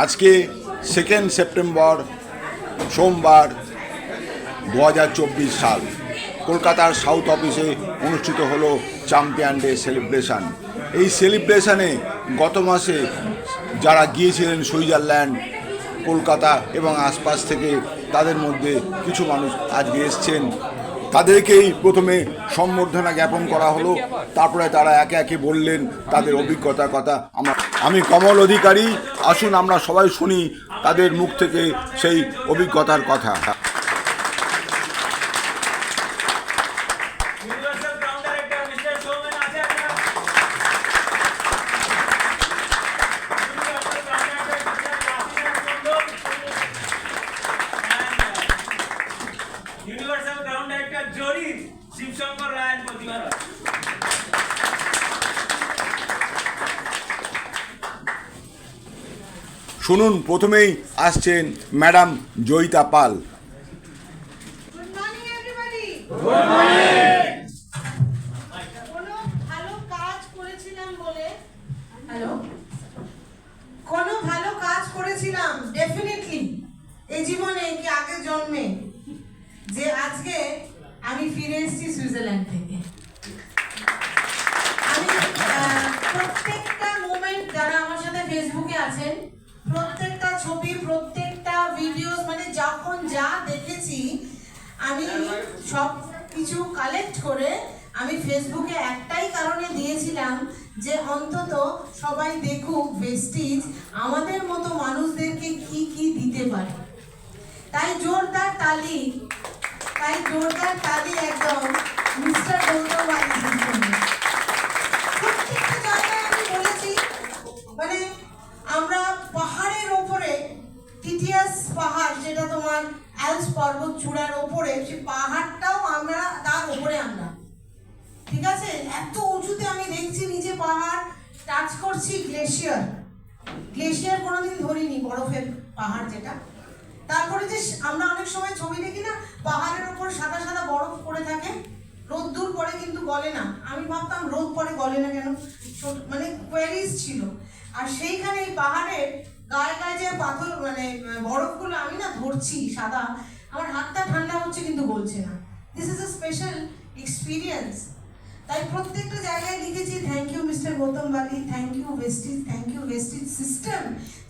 আজকে 2 সেপ্টেম্বর সোমবার 2024 সাল কলকাতার সাউথ অফিসে অনুষ্ঠিত হলো চ্যাম্পিয়ন ডে সেলিব্রেশন। এই সেলিব্রেশনে গত মাসে যারা গিয়েছিলেন সুইজারল্যান্ড, কলকাতা এবং আশপাশ থেকে, তাদের মধ্যে কিছু মানুষ আজকে এসছেন। তাদেরকেই প্রথমে সম্বর্ধনা জ্ঞাপন করা হলো, তারপরে তারা একে একে বললেন তাদের অভিজ্ঞতার কথা। আমি কমল অধিকারী, আসুন আমরা সবাই শুনি তাদের মুখ থেকে সেই অভিজ্ঞতার কথা। ইউনিভার্সাল গ্রাউন্ড ডাইরেক্টর জরি শিবশঙ্কর রায় প্রতিভা। শুনুন, প্রথমেই আসছেন ম্যাডাম জয়িতা পাল। Good morning, everybody. Good morning. কোনো ভালো কাজ করেছিলাম বলে, হ্যালো, কোনো ভালো কাজ করেছিলাম ডেফিনেটলি এই জীবনে কি আগের জন্মে, যে আজকে আমি ফিরে এসেছি সুইজারল্যান্ড থেকে। আমি প্রত্যেকটা মোমেন্ট, যারা আমার সাথে ফেসবুকে আছেন, প্রত্যেকটা ছবি, প্রত্যেকটা ভিডিওস, মানে যখন যা দেখেছি আমি সব কিছু কালেক্ট করে আমি ফেসবুকে একটাই কারণে দিয়েছিলাম, যে অন্তত সবাই দেখুক ভেস্টিজ আমাদের মতো মানুষদেরকে কি কি দিতে পারে। তাই জোরদার তালি একদম মিস্টার গৌতম বালির জন্য। প্রত্যেকটা জায়গায় আমি বলেছি, মানে আমরা পাহাড়ের ওপরে, টিটিয়াস পাহাড়, যেটা তোমার অ্যালপস পর্বত চূড়ার ওপরে, সেই পাহাড়টাও আমরা তার ওপরে, আমরা ঠিক আছে, এত উঁচুতে আমি দেখছি নিচে পাহাড়, টাচ করছি গ্লেশিয়ার কোনোদিন ধরিনি, বরফের পাহাড় যেটা। তারপরে যে আমরা অনেক সময় ছবি দেখি না, পাহাড়ের উপর সাদা সাদা বরফ পড়ে থাকে, রোদ দূর পরে কিন্তু গলে না। আমি ভাবতাম রোদ পরে গলে না কেন, মানে কোয়ারিজ ছিল। আর সেইখানে এই পাহাড়ের গায়ে গায়ে যে পাথর, মানে বরফগুলো আমি না ধরছি সাদা, আমার হাতটা ঠান্ডা হচ্ছে কিন্তু গলছে না। This is a special experience. তাই প্রত্যেকটা জায়গায় লিখেছি thank you mister Gautam Bali, thank you Vestige, thank you Vestige system,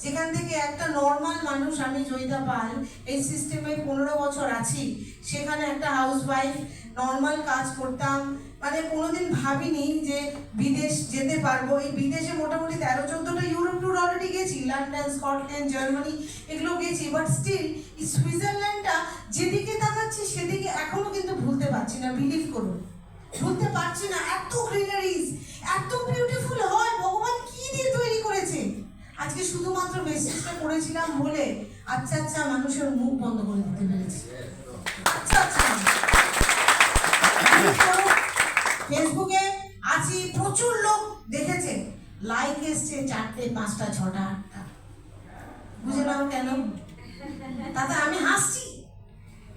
যেখান থেকে একটা নর্মাল মানুষ, আমি জয়িতা পাল, এই সিস্টেমে 15 বছর আছি। সেখানে একটা হাউসওয়াইফ, নর্মাল কাজ করতাম, মানে কোনোদিন ভাবিনি যে বিদেশ যেতে পারবো। এই বিদেশে মোটামুটি 13-14টা ইউরোপ ট্যুর অলরেডি গেছি, লন্ডন, স্কটল্যান্ড, জার্মানি, এগুলো গেছি। বাট স্টিল এই সুইজারল্যান্ডটা যেদিকে তাকাচ্ছি সেদিকে এখনো কিন্তু ভুলতে পারছি না। বিলিভ করুন, ভুলতে পারছি না। এত গ্রিনারিজ, এত বিউটিফুল হয়, ভগবান কি দিয়ে তৈরি করেছে। আজকে শুধুমাত্র মেসেজটা করেছিলাম বলে আচ্ছা মানুষের মুখ বন্ধ করে দিতে পেরেছি। আচ্ছা ফেসবুকে আছি, প্রচুর লোক দেখেছে, লাইক এসছে 4টে 5টা 6টা 8টা, বুঝে নাও কেন। তাতে আমি হাসছি।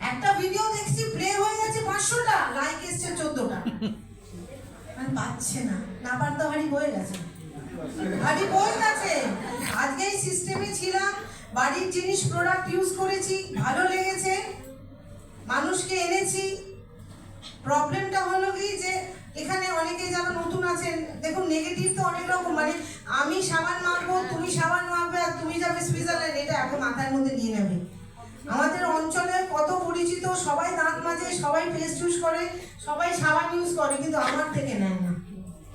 একটা ভিডিও দেখছি, প্লে হয়ে যাচ্ছে 500টা, লাইক এসছে 14টা। মানে পাচ্ছে না পারতে হাড়ি বয়ে গেছে, আজকে এই সিস্টেমে ছিলাম, বাড়ির জিনিস, প্রোডাক্ট ইউজ করেছি, ভালো লেগেছে, মানুষকে এনেছি। প্রবলেমটা হলো কি, যে এখানে অনেকে যারা নতুন আছেন, দেখুন নেগেটিভ তো অনেক রকম, মানে আমি সাবান মাখবো, তুমি সাবান মাখবে, আর তুমি যাবে সুইজারল্যান্ড, এটা এখন মাথার মধ্যে নিয়ে নেবে। আমাদের অঞ্চলে কত পরিচিত, সবাই দাঁত মাজে, সবাই ফেস ইউজ করে, সবাই সাবান ইউজ করে, কিন্তু আমার থেকে নেয় না।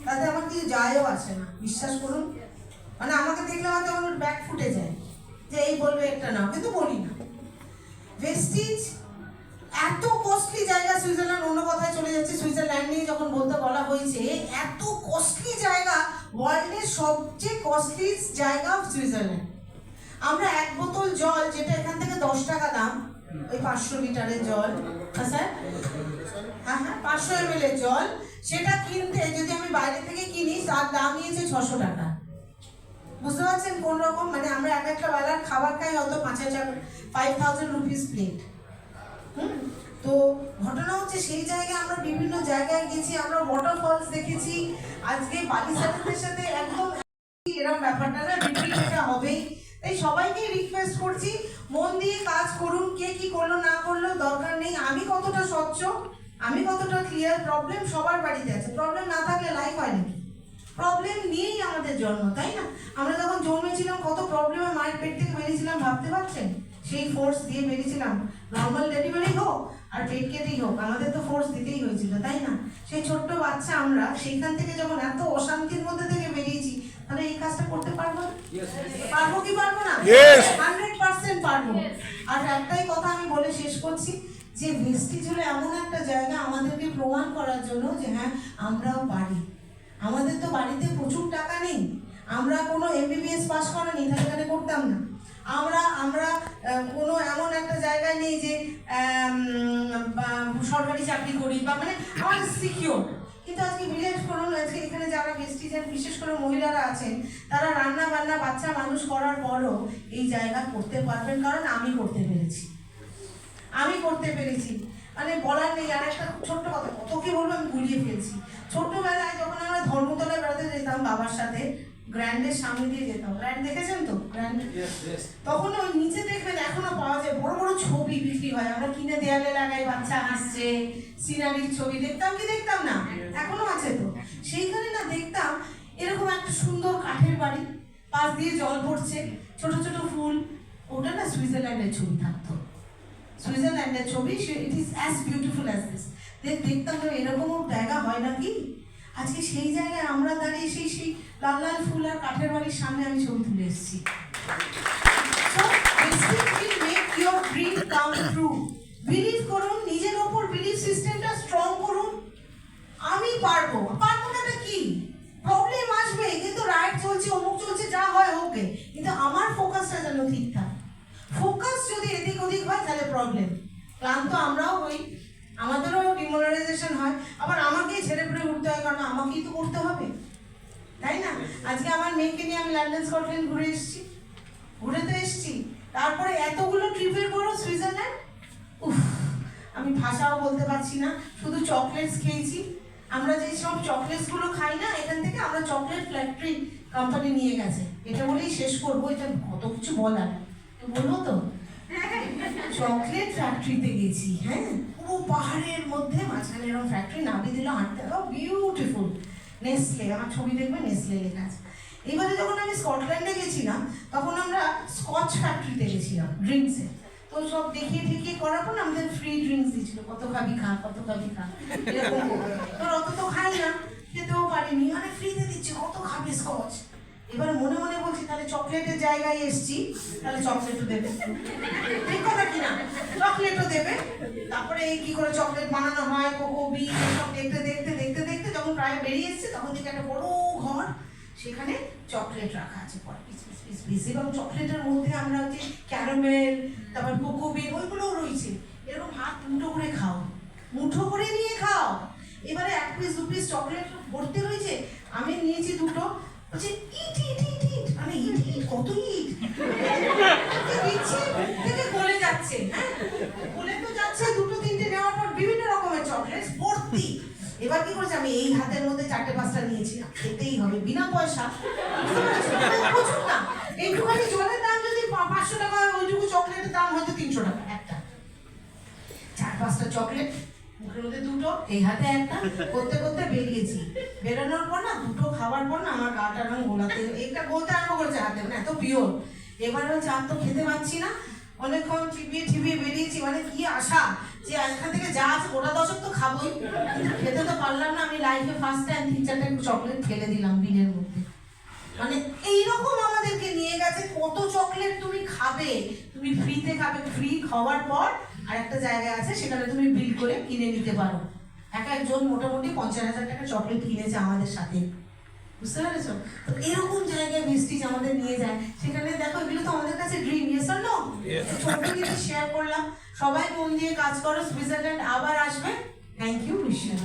তাতে আমার কিছু যায়ও আসে না, বিশ্বাস করুন। মানে আমাকে দেখলে হয়তো আমার ব্যাক ফুটে যায়, যে এই বলবে একটা নাও, কিন্তু বলি না। ভেস্টিজ এত কস্টলি জায়গা সুইজারল্যান্ড, অন্য কথায় চলে যাচ্ছে, সুইজারল্যান্ড নিয়ে যখন বলতে বলা হয়েছে, এত কস্টলি জায়গা, ওয়ার্ল্ডের সবচেয়ে কস্টলি জায়গা সুইজারল্যান্ড। আমরা এক বোতল জল, যেটা এখান থেকে 10 টাকা দাম, ওই 500 লিটারের জল, হ্যাঁ স্যার, হ্যাঁ 500 ml এর জল, সেটা কিনতে যদি আমি বাইরে থেকে কিনি, তার দাম নিয়েছে 600 টাকা। বুঝতে পারছেন কোন রকম, মানে আমরা একটা বেলার খাবার খাই হয়তো 5,000 রুপিস প্লেট। তো ঘটনা হচ্ছে, সেই জায়গায় আমরা বিভিন্ন জায়গায় গেছি, আমরা ওয়াটারফলস দেখেছি। আজকে বালি সাথে একদম এরকম ব্যাপারটা না, রিপিট এটা হবেই। তাই সবাইকে রিকোয়েস্ট করছি, মন দিয়ে কাজ করুন। কে কি করলো না করলো দরকার নেই। আমি কতটা স্বচ্ছ, আমি কতটা ক্লিয়ার, প্রবলেম সবার বাড়িতে আছে। প্রবলেম না থাকলে লাইফ হয় নাকি? প্রবলেম নিয়েই আমাদের জন্ম, তাই না? আমরা যখন জন্মেছিলাম কত প্রবলেমে মায়ের পেট থেকে বেরিয়েছিলাম ভাবতে পারছেন? সেই ফোর্স দিয়ে বেরিয়েছিলাম। নর্মাল ডেলিভারি হোক আর পেট কেটেই হোক, আমাদের তো ফোর্স দিতেই হয়েছিল, তাই না? সেই ছোট্ট বাচ্চা আমরা সেইখান থেকে যখন এত অশান্তির মধ্যে থেকে বেরিয়েছি, তাহলে এই কাজটা করতে পারবো না? পারবো কি পারবো না? 100% পারবো। আর একটাই কথা আমি বলে শেষ করছি, যে ভেস্টিজ হলো এমন একটা জায়গা আমাদেরকে প্রমাণ করার জন্য যে হ্যাঁ আমরাও পারি। আমাদের তো বাড়িতে প্রচুর টাকা নেই, আমরা কোনো MBBS পাস করিনি, তাহলে এখানে করতাম না। আমরা কোনো এমন একটা জায়গায় নেই যে সরকারি চাকরি করি বা মানে আমাদের সিকিউর। কিন্তু আজকে বিলিভ করুন, আজকে এখানে যারা ভেস্টিজের বিশেষ করে মহিলারা আছেন, তারা রান্না বান্না বাচ্চা মানুষ করার পরও এই জায়গা করতে পারবেন, কারণ আমি করতে পেরেছি। মানে বলার নেই। আর একটা ছোট্ট কথা, কত কি বলবো, আমি গুলিয়ে ফেলছি। ছোট্টবেলায় যখন আমরা ধর্মতলায় বেড়াতে যেতাম বাবার সাথে, গ্র্যান্ডের সামনে দিয়ে যেতাম। গ্র্যান্ড দেখেছেন তো? গ্র্যান্ড তখন ওই নিচে দেখবেন এখনো পাওয়া যায়, বড় বড় ছবি বিক্রি হয়, আমরা কিনে দেয়ালে লাগাই, বাচ্চা হাসছে, সিনারির ছবি দেখতাম কি দেখতাম না? এখনো আছে তো। সেইখানে না দেখতাম এরকম একটা সুন্দর কাঠের বাড়ি, পাশ দিয়ে জল পড়ছে, ছোট ছোট ফুল। ওটা না সুইজারল্যান্ডের ছবি থাকতো, সুইজারল্যান্ডের ছবি। It is as beautiful as this. দেখতাম তো এরকমও জায়গা হয় নাকি। আজকে সেই জায়গায় আমরা দাঁড়িয়ে সেই লাল লাল ফুল আর কাঠের বাড়ির সামনে আমি ছবি তুলে এসেছি। বিলিভ করুন, নিজের ওপর বিলিভ সিস্টেমটা স্ট্রং করুন। আমি পারবো নাটা কি? প্রবলেম আসবে, কিন্তু রাইট চলছে, অমুক চলছে, যা হয় ওকে, কিন্তু আমার ফোকাসটা যেন ঠিক থাকে। ফোকাস যদি এদিক ওদিক হয় তাহলে প্রবলেম। ক্লান্ত আমরাও হই, আমাদেরও ডিমোরালাইজেশন হয়, আবার আমাকেই ছেড়ে ফেলে উঠতে হয়, কারণ আমাকেই তো করতে হবে, তাই না? আজকে আমার মেয়েকে নিয়ে আমি লন্ডন স্কটল্যান্ড ঘুরে তো এসেছি। তারপরে এতগুলো ট্রিপের পরও সুইজারল্যান্ড, উফ, আমি ভাষাও বলতে পারছি না, শুধু চকলেটস খেয়েছি। আমরা যে সব চকলেটসগুলো খাই না এখান থেকে, আমরা চকলেট ফ্যাক্টরি কোম্পানি নিয়ে গেছে। এটা বলেই শেষ করবো, এটা কত কিছু বলার, বলবো তো। চকলেট ফ্যাক্টরিতে গেছি, হ্যাঁ, পুরো পাহাড়ের মধ্যে মাঝখানে এরকম ফ্যাক্টরি, নামে দিল হাঁটতে, বিউটিফুল। নেসলে, আমার ছবি দেখবে, নেসলে লেখা আছে। এবারে যখন আমি স্কটল্যান্ডে গেছিলাম, তখন আমরা স্কচ ফ্যাক্টরিতে গেছিলাম ড্রিঙ্কসে। তো সব দেখিয়ে করার পর আমাদের ফ্রি ড্রিঙ্কস দিয়েছিল, কত খাবি খা, এরকম। তো অত তো খাই না, খেতেও পারিনি, মানে ফ্রিতে দিচ্ছে, কত খাবি স্কচ। এবার মনে মনে বলছি, তাহলে চকলেটের জায়গায় এসছি, তাহলে চকলেটও দেবে, ঠিক কথা কিনা? চকলেটও দেবে। তারপরে এই কি করে চকলেট বানানো হয়, কোকো বিন, সব দেখতে যখন প্রায় বেরিয়ে এসছে, তখন থেকে একটা বড় ঘর, সেখানে চকলেট রাখা আছে পিস। এবং চকলেটের মধ্যে আমরা হচ্ছে ক্যারামেল, তারপর কোকো বিন, ওইগুলোও রয়েছে। এরকম হাত মুঠো করে নিয়ে খাও। এবারে 1 পিস 2 পিস চকলেট ভর্তি রয়েছে, আমি নিয়েছি 2টো। বলছে ইট, মানে ইট, কত ইট দিচ্ছে, থেকে গলে যাচ্ছে। হ্যাঁ, গলে তো যাচ্ছে, 2টো 3টে নেওয়ার পর বিভিন্ন রকমের চকলেট ভর্তি। এবার কি করেছে, আমি এই হাতের মধ্যে 4টে-5টা নিয়েছি, খেতেই হবে, বিনা পয়সা। প্রচুর না, এইটুখানি জলের দাম যদি 500 টাকা হয়, ওইটুকু চকলেটের দাম হয়তো 300 টাকা একটা। 4-5টা চকলেট, মুখের মধ্যে 2টো, এই হাতে একটা, করতে বেরিয়েছি। বেরোনোর পর না, 2টো খাওয়ার পর না আমার গাটা এরকম গোলাতে, একটা গলতে আরম্ভ করেছে হাতে, মানে এত পিওর। এবার হচ্ছে আর তো খেতে পাচ্ছি না, অনেকক্ষণ চিবিয়ে বেরিয়েছি। মানে কি আশা যে এখান থেকে যা আছে গোটা 10 তো খাবোই, কিন্তু খেতে তো পারলাম না। আমি লাইফে ফার্স্ট টাইম 3-4টা চকলেট ফেলে দিলাম বিলের মধ্যে। মানে এইরকম আমাদেরকে নিয়ে গেছে, কত চকলেট তুমি খাবে, তুমি ফ্রিতে খাবে, ফ্রি খাওয়ার পর আর একটা জায়গা আছে, সেখানে তুমি বিল করে কিনে নিতে পারো। একজন মোটামুটি 50,000 টাকা চকলেট কিনেছে আমাদের সাথে, বুঝতে পেরেছো? তো এরকম জায়গায় ভেস্টিজ আমাদের নিয়ে যায়, সেখানে দেখো এগুলো তো আমাদের কাছে ড্রিম। Yes or no? ছোট্ট কিছু শেয়ার করলাম। সবাই মন দিয়ে কাজ করো, সুইজারল্যান্ড আবার আসবে। Thank you, wish you.